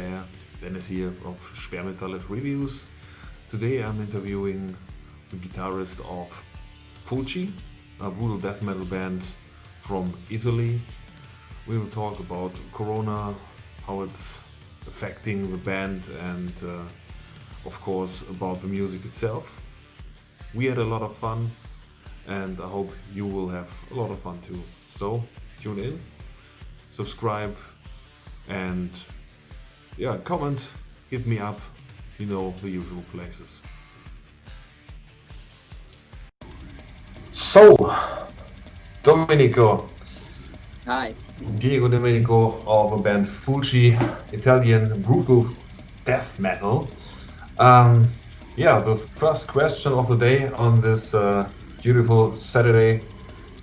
there, Dennis here of Schwermetallisch Reviews. Today I'm interviewing the guitarist of Fulci, a brutal death metal band from Italy. We will talk about Corona, how it's affecting the band, and of course about the music itself. We had a lot of fun, and I hope you will have a lot of fun too. So tune in, subscribe, and comment, hit me up, the usual places. So, Domenico. Hi. Diego Domenico of the band Fulci, Italian brutal death metal. The first question of the day on this beautiful Saturday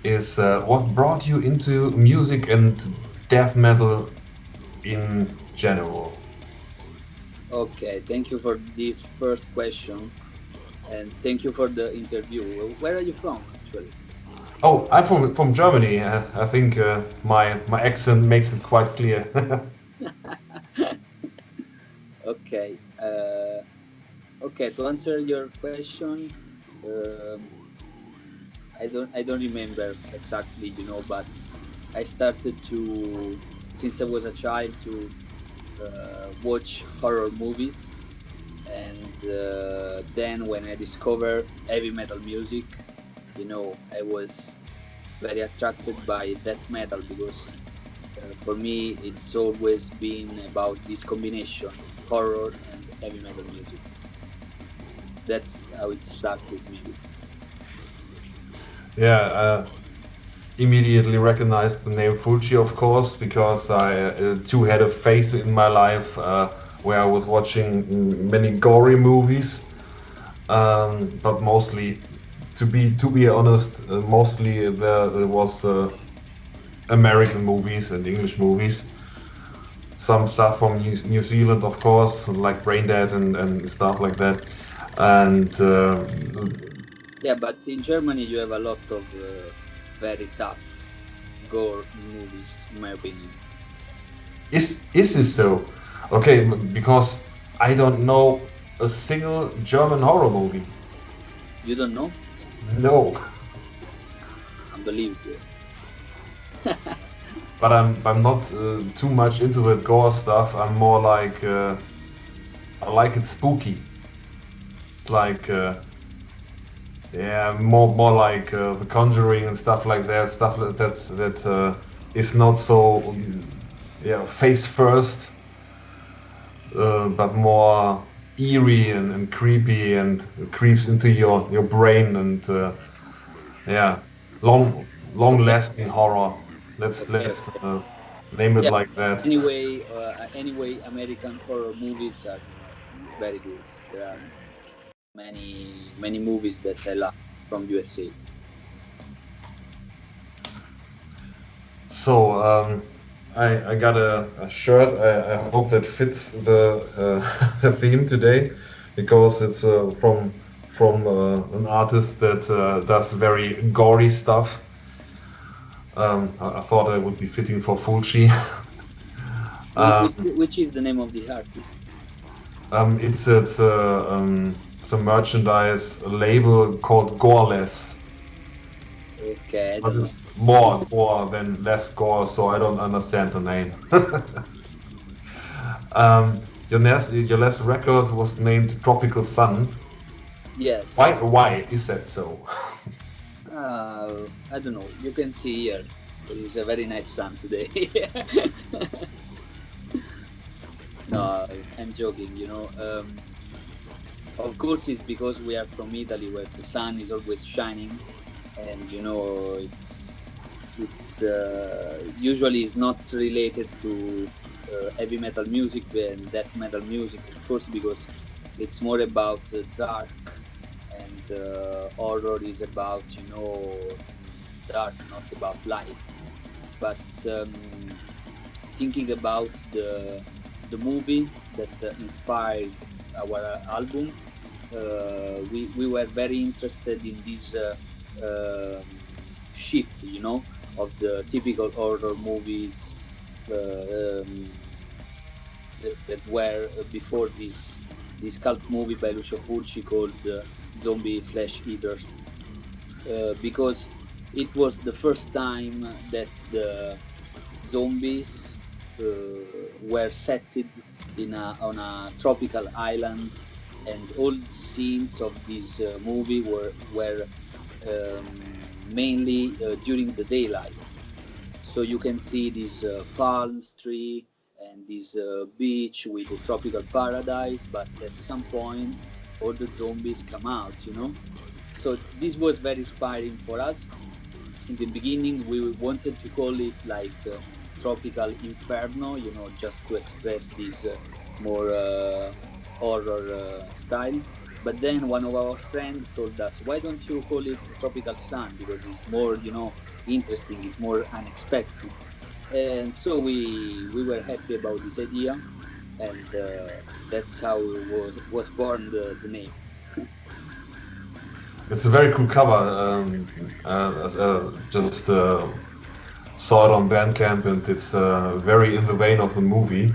is what brought you into music and death metal in general? Okay, thank you for this first question, and thank you for the interview. Where are you from, actually? Oh, I'm from Germany. I think my accent makes it quite clear. Okay. Okay. To answer your question, um, I don't remember exactly, but I started to, since I was a child, to watch horror movies, and then when I discovered heavy metal music, I was very attracted by death metal because for me it's always been about this combination, horror and heavy metal music. That's how it started, maybe. Yeah, immediately recognized the name Fulci, of course, because I too had a phase in my life where I was watching many gory movies, but mostly, to be honest, mostly there was American movies and English movies. Some stuff from New Zealand, of course, like Brain Dead and stuff like that. And Yeah, but in Germany you have a lot of very tough gore movies, in my opinion. is this so? Okay, because I don't know a single German horror movie. You don't know? No, Unbelievable. but I'm not too much into the gore stuff. I'm more like I like it spooky. Like more like The Conjuring and stuff like that. Stuff that is not so face first, but more eerie and creepy and creeps into your brain and long Okay, lasting horror. Let's okay, let's okay. name it Yeah. like that. Anyway, American horror movies are very good. There are many movies that I love from USA. So I got a shirt. I hope that fits the the theme today, because it's from an artist that does very gory stuff. I thought it would be fitting for Fulci. Which is the name of the artist? It's a merchandise label called Goreless, Okay, I but don't know. it's more gore than less gore, so I don't understand the name. Your last record was named Tropical Sun. Yes. Why is that so? I don't know. You can see here. There is a very nice sun today. No, I'm joking. Of course, it's because we are from Italy, where the sun is always shining, and it's usually is not related to heavy metal music and death metal music, of course, because it's more about dark, and horror is about dark, not about light. But thinking about the movie that inspired our album, we were very interested in this shift, of the typical horror movies, that were before this cult movie by Lucio Fulci called Zombie Flesh Eaters, because it was the first time that the zombies were setted on a tropical island, and all the scenes of this movie were mainly during the daylight. So you can see this palm tree and this beach with the tropical paradise, but at some point all the zombies come out, you know. So this was very inspiring for us. In the beginning we wanted to call it like tropical inferno, you know, just to express this more horror style. But then one of our friends told us, why don't you call it tropical sun, because it's more, you know, interesting, it's more unexpected. And so we were happy about this idea, and that's how was born the name. It's a very cool cover. Just saw it on Bandcamp, and it's very in the vein of the movie.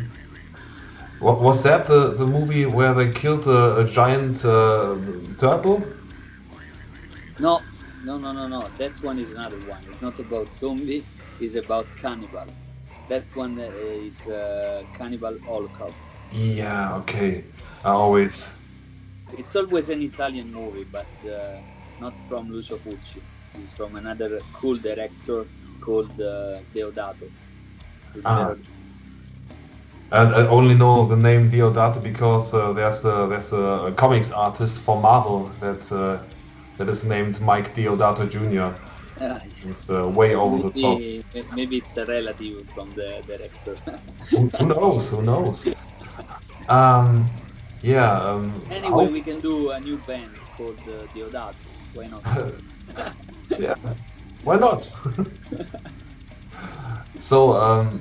What was that? The movie where they killed a giant turtle? No, no. That one is another one. It's not about zombie. It's about cannibal. That one is Cannibal Holocaust. Yeah, okay. I always. It's always an Italian movie, but not from Lucio Fulci. It's from another cool director called Deodato. Ah, and I only know the name Deodato because there's a comics artist for Marvel that is named Mike Deodato Jr. It's way over the top. Maybe it's a relative from the director. Who knows? Who knows? Um, yeah. Anyway, we can do a new band called Deodato. Why not? Yeah. Why not? So,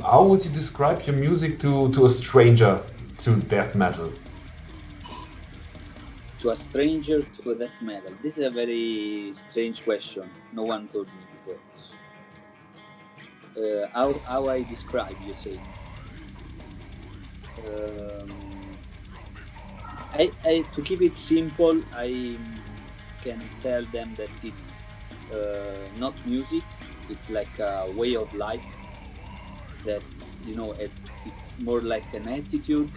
how would you describe your music to a stranger to death metal? To a stranger to a death metal? This is a very strange question. No one told me before. How I describe, you say? Um, to keep it simple, I can tell them that it's not music. It's like a way of life. That, you know, it's more like an attitude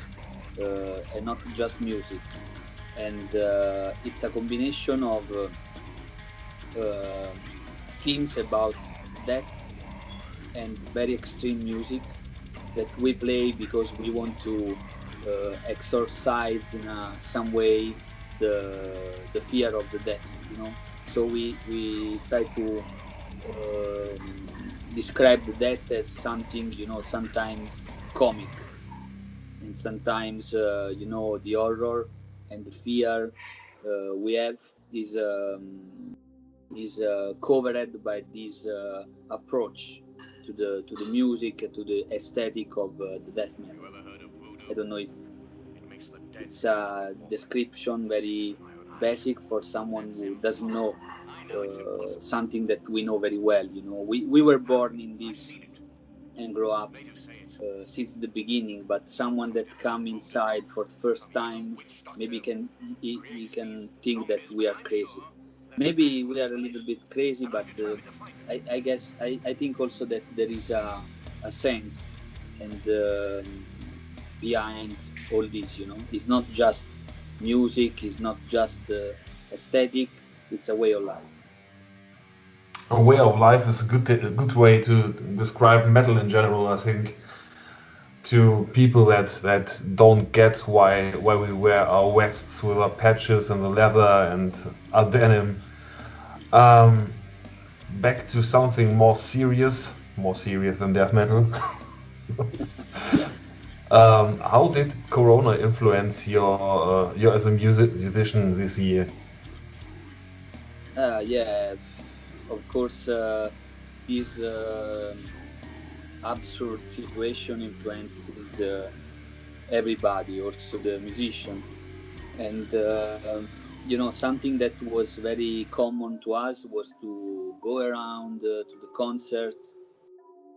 and not just music. And it's a combination of themes about death and very extreme music that we play because we want to exorcise in some way the fear of the death, you know. So we try to describe the death as something, you know, sometimes comic, and sometimes you know, the horror and the fear we have is covered by this approach to the music, to the aesthetic of the death metal. I don't know if it's a description very basic for someone who doesn't know something that we know very well. You know, we were born in this and grow up since the beginning, but someone that come inside for the first time maybe he can think that we are crazy. Maybe we are a little bit crazy, but I guess I think also that there is a sense and behind all this, you know. It's not just music, it's not just aesthetic, it's a way of life. A way of life is a good way to describe metal in general, I think, to people that don't get why we wear our vests with our patches and the leather and our denim. Um, Back to something more serious than death metal. How did Corona influence your as a musician this year? Yeah, of course, this absurd situation influences everybody, also the musician. And you know, something that was very common to us was to go around to the concerts,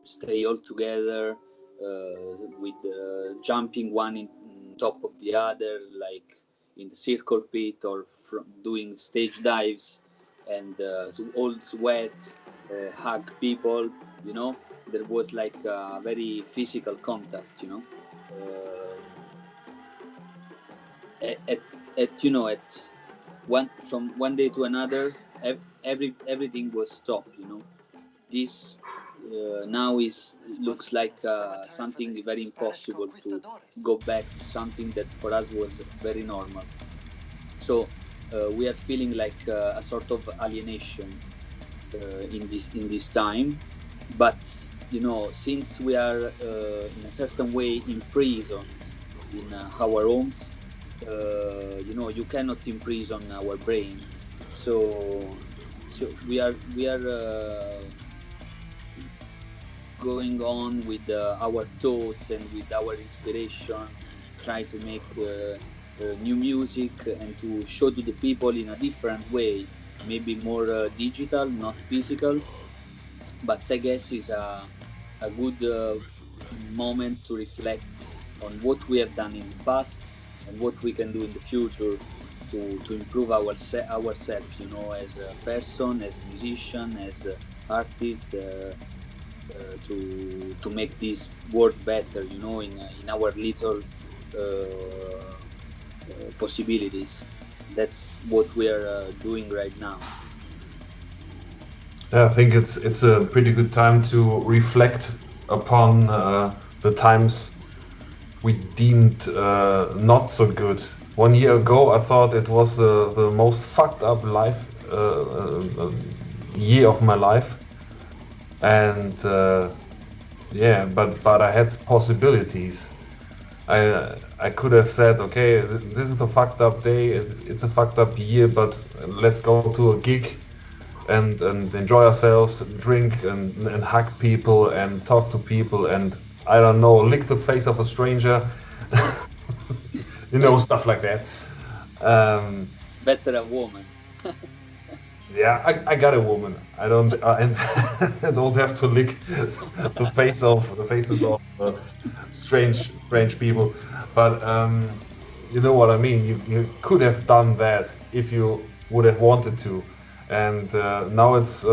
stay all together, with jumping one in top of the other, like in the circle pit, or doing stage dives, and all sweat, hug people. You know, there was like a very physical contact. You know, at, at from one day to another, everything was stopped. You know, this now is looks like something very impossible to go back to something that for us was very normal. So we are feeling like a sort of alienation in this time. But since we are in a certain way imprisoned in our homes, you cannot imprison our brain. So we are going on with our thoughts and with our inspiration, try to make new music and to show to the people in a different way, maybe more digital, not physical. But I guess is a good moment to reflect on what we have done in the past and what we can do in the future to improve ourselves, as a person, as a musician, as an artist, to make this world better, in our little possibilities. That's what we are doing right now. Yeah, I think it's a pretty good time to reflect upon the times we deemed not so good. 1 year ago, I thought it was the most fucked up year of my life, and yeah, but I had possibilities. I could have said, okay, this is a fucked up day, it's a fucked up year, but let's go to a gig and enjoy ourselves, drink and hug people and talk to people and I don't know, lick the face of a stranger, stuff like that. Um, Better a woman. yeah, I got a woman. I don't and I don't have to lick the faces of strange people. But you know what I mean. You could have done that if you would have wanted to, and now it's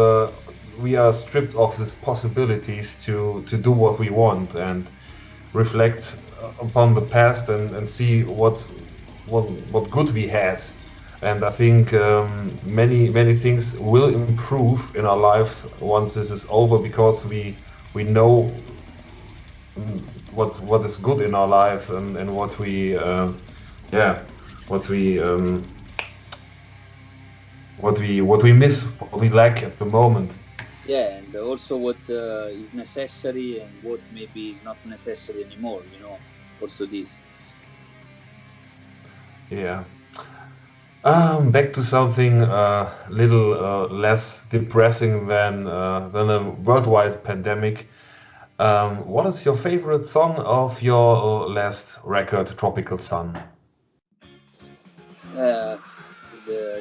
we are stripped of these possibilities to do what we want and reflect upon the past and see what good we had. And I think many things will improve in our lives once this is over because we know what is good in our life and what we yeah what we what we miss, what we lack at the moment. Yeah, and also what is necessary and what maybe is not necessary anymore. Also this. Yeah. Back to something little less depressing than a worldwide pandemic. What is your favorite song of your last record, Tropical Sun? Uh,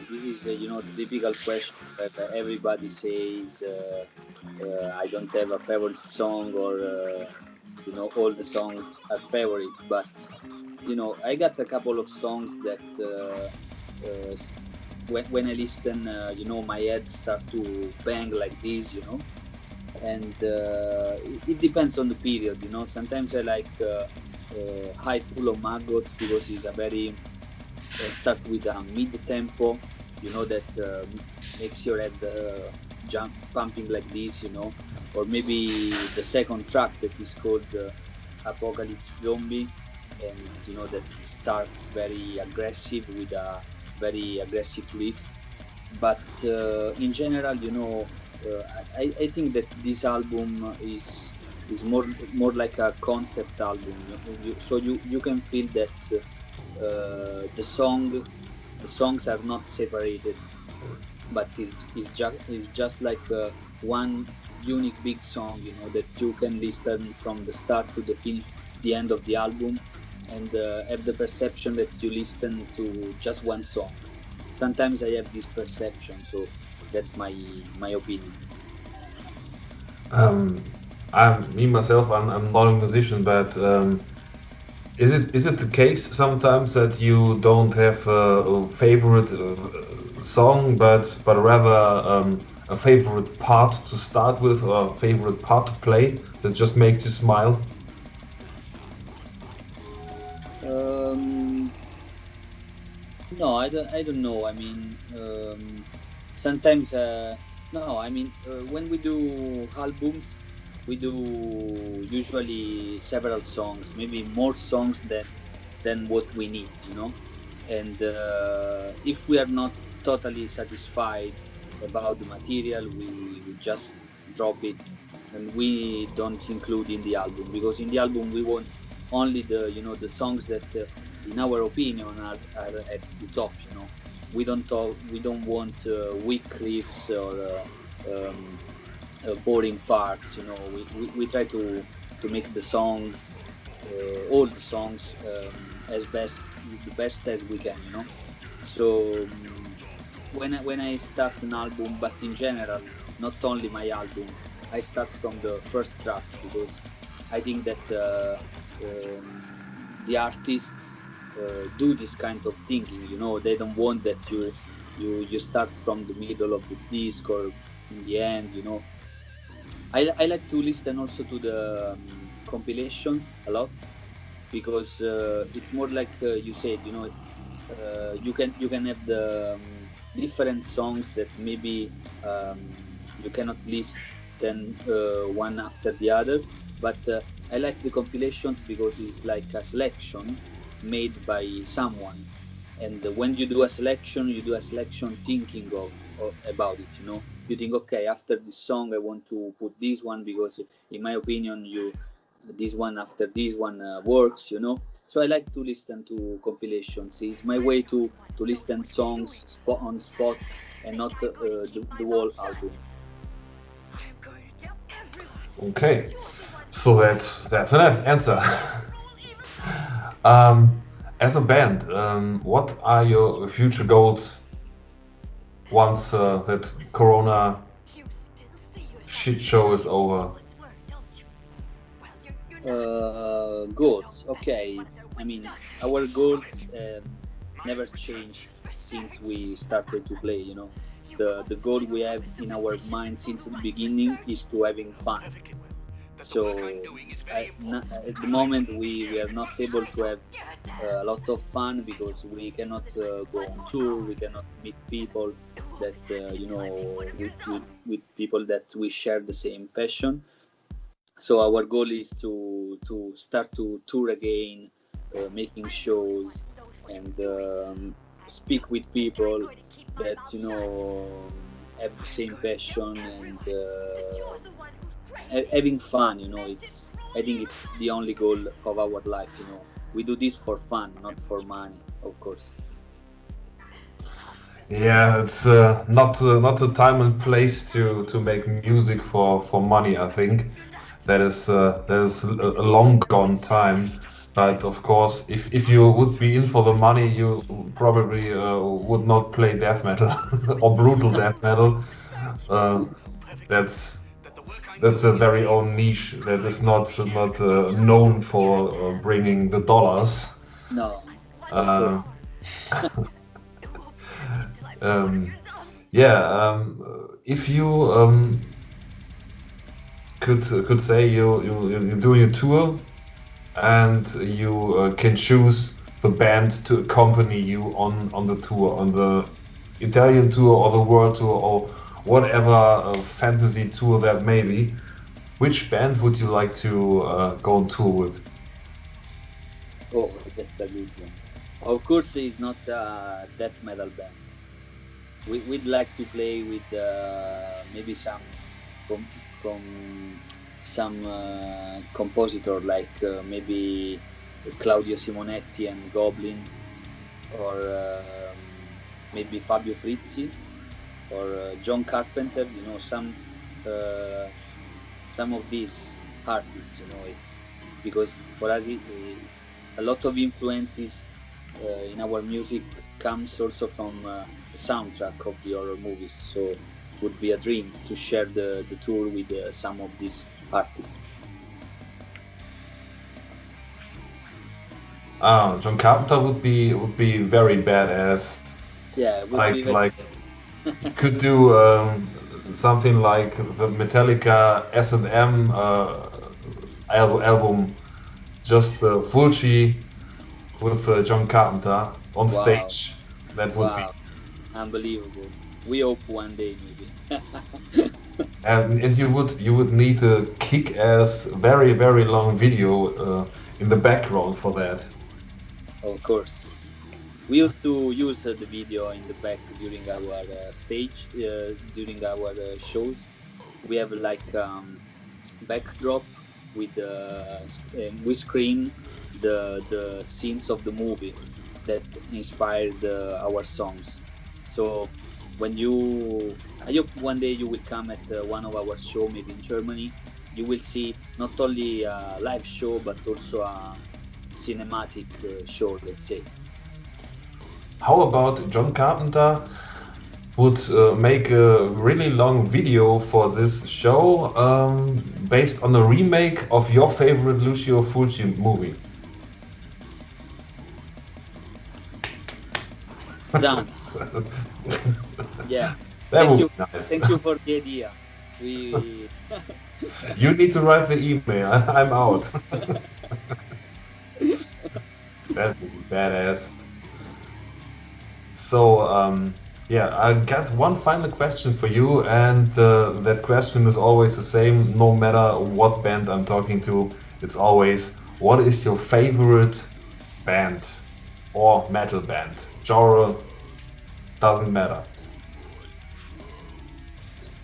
this is the typical question that everybody says. I don't have a favorite song, or all the songs are favorite. But I got a couple of songs that when I listen, my head start to bang like this, and it depends on the period. Sometimes I like High Full of Maggots because it's a very start with a mid tempo, that makes your head jump pumping like this, or maybe the second track that is called Apocalypse Zombie, and that starts very aggressive with a very aggressive riff. But in general, I think that this album is more like a concept album. So you can feel that the songs are not separated, but is just like one unique big song, that you can listen from the start to the end of the album, and have the perception that you listen to just one song. Sometimes I have this perception, so that's my opinion. Me myself, I'm not a musician, but is it the case sometimes that you don't have a favorite song, but rather a favorite part to start with or a favorite part to play that just makes you smile? Um, no, I don't know. I mean, sometimes, no, I mean, when we do albums, we do usually several songs, maybe more songs than what we need, you know. And if we are not totally satisfied about the material, we just drop it, and we don't include in the album, because in the album we want only the, you know, the songs that in our opinion are at the top, you know. We don't want weak riffs or boring parts, you know. We try to make the songs, all the songs, as best the best as we can, you know. So when I start an album, but in general, not only my album, I start from the first track, because I think that the artists do this kind of thinking. You know, they don't want that you start from the middle of the disc or in the end. You know, I like to listen also to the compilations a lot, because it's more like you said, you know, you can have the different songs that maybe you cannot listen one after the other, but I like the compilations because it's like a selection made by someone, and when you do a selection, you do a selection thinking of about it, you know. You think, okay, after this song I want to put this one, because in my opinion you this one after this one works, you know. So I like to listen to compilations. It's my way to listen songs spot on spot, and not the whole album. Okay, so that's an answer. um, as a band, what are your future goals once that Corona shit show is over? Goals, okay. I mean, our goals never changed since we started to play, you know. The goal we have in our mind since the beginning is to having fun. So at the moment we are not able to have a lot of fun, because we cannot go on tour, we cannot meet people that you know, with people that we share the same passion. So our goal is to start to tour again, making shows, and speak with people that, you know, have the same passion, and having fun, you know. It's, I think it's the only goal of our life, you know. We do this for fun, not for money, of course. Yeah, it's not the time and place to make music for money. I think that is a long gone time. But of course, if you would be in for the money, you probably would not play death metal or brutal death metal. Uh, that's that's a very own niche that is not known for bringing the dollars. No, of course. Uh, um, yeah, if you could say you're doing a tour and you can choose the band to accompany you on the tour, on the Italian tour or the world tour or whatever fantasy tour that may be. Which band would you like to go on tour with? Oh, that's a good one. Of course, it's not a death metal band. We'd like to play with maybe com, com, some compositor, like maybe Claudio Simonetti and Goblin, or maybe Fabio Frizzi, or John Carpenter. You know, uh, some of these artists. You know, it's because for us a lot of influences in our music comes also from the soundtrack of the horror movies. So would be a dream to share the tour with some of these artists. John Carpenter would be very badass. Yeah, it would be very Like you could do something like the Metallica S&M album, just Fulci with John Carpenter on wow, stage. That would be. wow, unbelievable. We hope one day maybe. And you would need a kick-ass, very long video in the background for that. Of course. We used to use the video in the back during our stage, during our shows. We have like backdrop with we screen the scenes of the movie that inspired our songs. So when you, I hope one day you will come at one of our show, maybe in Germany. You will see not only a live show but also a cinematic show, let's say. How about John Carpenter would make a really long video for this show based on a remake of your favorite Lucio Fulci movie? Done. Yeah. That Thank would you. be nice. Thank you for the idea. We You need to write the email. I'm out. That would be badass. So, yeah, I got one final question for you, and that question is always the same, no matter what band I'm talking to. It's always, what is your favorite band or metal band? Genre doesn't matter.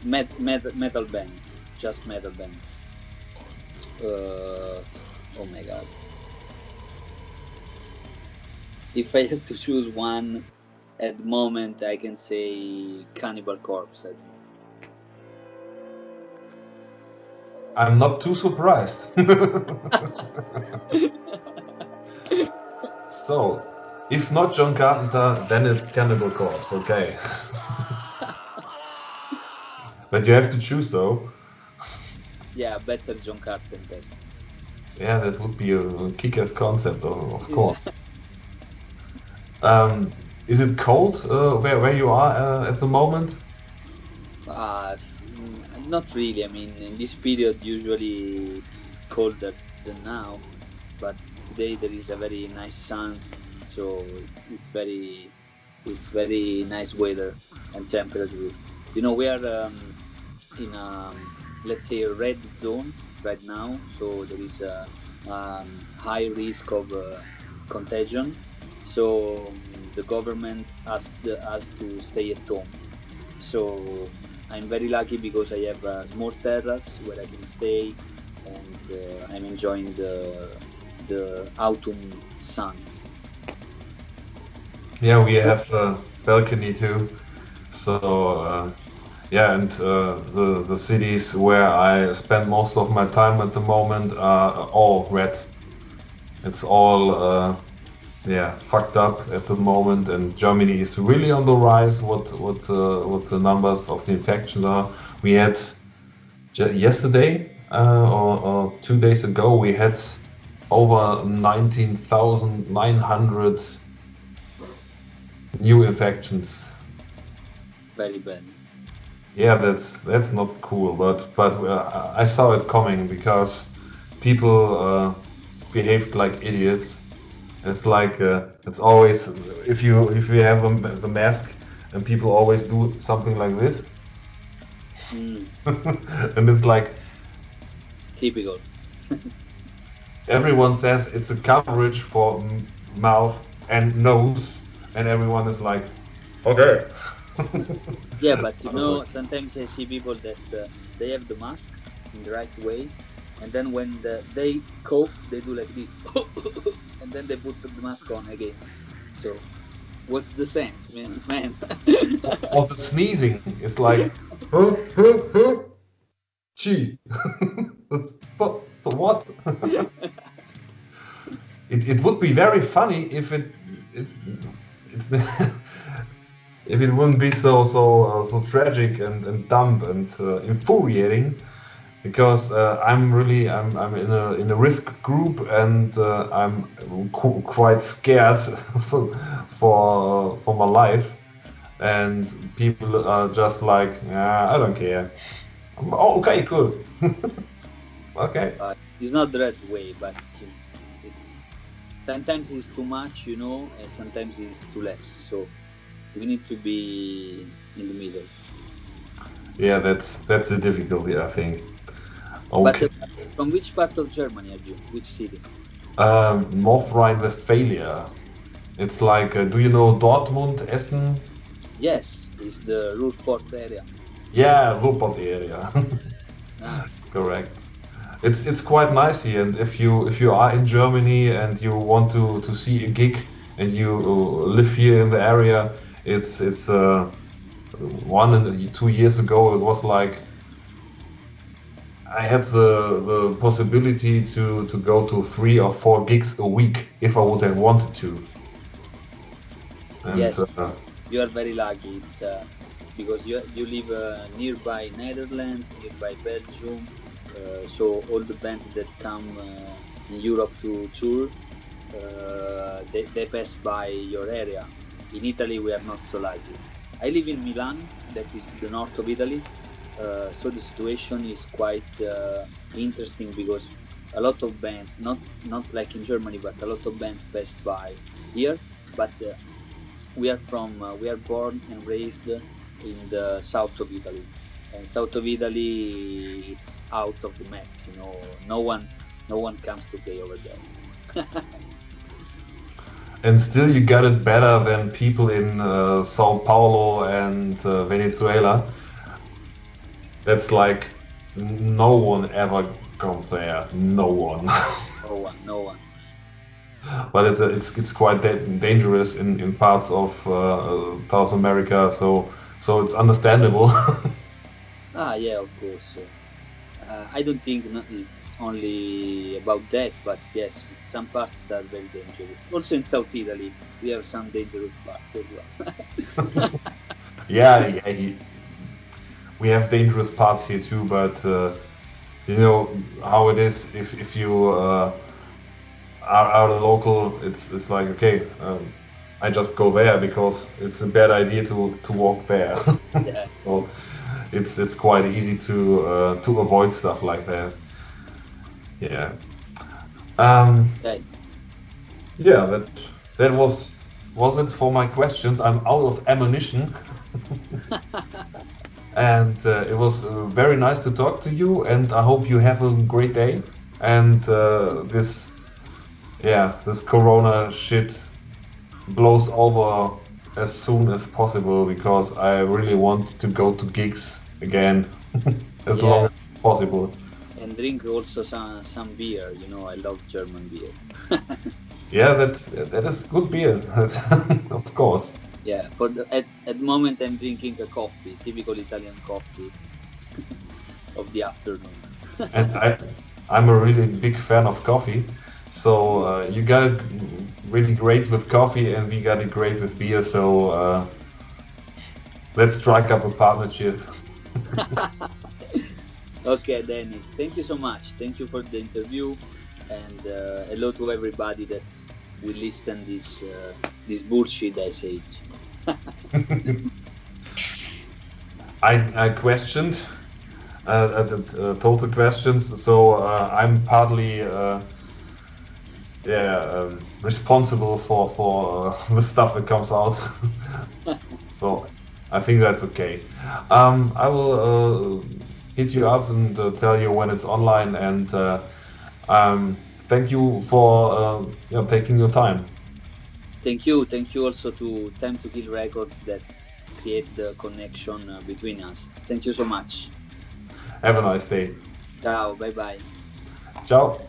metal band, just metal band. Oh my god! If I have to choose one at the moment, I can say Cannibal Corpse. I'm not too surprised. So, if not John Carpenter, then it's Cannibal Corpse, okay. But you have to choose though. Yeah, better John Carpenter. Yeah, that would be a kick-ass concept, of Yeah. course. Is it cold where you are at the moment? Not really. I mean, in this period, usually it's colder than now, but today there is a very nice sun, so it's very nice weather and temperature. You know, we are in a, let's say, a red zone right now, so there is a high risk of contagion. So the government asked us to stay at home. So I'm very lucky because I have a small terrace where I can stay, and I'm enjoying the autumn sun. Yeah, we have a balcony too. So yeah, and the cities where I spend most of my time at the moment are all red. It's all yeah, fucked up at the moment, and Germany is really on the rise. What the numbers of the infections are? We had yesterday or 2 days ago, we had over 19,900 new infections. Very bad. Yeah, that's not cool, but I saw it coming because people behaved like idiots. It's like it's always if you have the mask and people always do something like this, and it's like Typical. everyone says it's a coverage for mouth and nose, and everyone is like, okay. Yeah, but you know, sometimes I see people that they have the mask in the right way, and then when they cough, they do like this, and then they put the mask on again. So, what's the sense, man? Or the sneezing, it's like, gee. So what? It would be very funny if it's if it wouldn't be so tragic and dumb and infuriating, because I'm in a risk group, and I'm quite scared for my life, and people are just like, I don't care. Oh, okay, cool. Okay. It's not the right way, but it's sometimes it's too much, and sometimes it's too less. So we need to be in the middle. Yeah, that's the difficulty, I think. But Okay. from which part of Germany are you? Which city? North Rhine-Westphalia. It's like, do you know Dortmund, Essen? Yes, it's the Ruhrport area. Yeah, Ruhrpott area. Ah, Correct. It's quite nice here, and if you are in Germany and you want to see a gig and you live here in the area, it's 1 and 2 years ago it was like I had the possibility to go to 3 or 4 gigs a week if I would have wanted to. And yes, you are very lucky. It's because you live nearby Netherlands, nearby Belgium. So all the bands that come in Europe to tour, they pass by your area. In Italy, we are not so lucky. I live in Milan, that is the north of Italy. So the situation is quite interesting because a lot of bands, not like in Germany, but a lot of bands pass by here. But we are born and raised in the south of Italy, and south of Italy it's out of the map. No one comes to play over there. and still you got it better than people in Sao Paulo and Venezuela. That's like no one ever goes there. No one. No one. But it's quite dangerous in parts of South America. So it's understandable. Yeah, of course. I don't think it's only about that, but yes, some parts are very dangerous. Also in South Italy, we have some dangerous parts as well. Yeah, yeah. We have dangerous parts here too, but you know how it is. If you are a local, it's like okay, I just go there because it's a bad idea to walk there. Yeah. So it's quite easy to avoid stuff like that. Yeah. Um, Okay. yeah. That was it for my questions. I'm out of ammunition. And it was very nice to talk to you, and I hope you have a great day. And this Corona shit blows over as soon as possible because I really want to go to gigs again as long Yeah, as possible. and drink also some beer. I love German beer. Yeah, that is good beer, of course. Yeah, at the moment I'm drinking a coffee, typical Italian coffee of the afternoon. And I'm a really big fan of coffee. So you got it really great with coffee, and we got it great with beer. So let's strike up a partnership. Okay, Dennis, thank you so much. Thank you for the interview, and hello to everybody that will listen this bullshit I said. I questioned total questions. So I'm partly responsible for the stuff that comes out. So I think that's okay. I will hit you up and tell you when it's online. And thank you for taking your time. Thank you also to Time to Kill Records that create the connection between us. Thank you so much. Have a nice day. Ciao, bye bye. Ciao.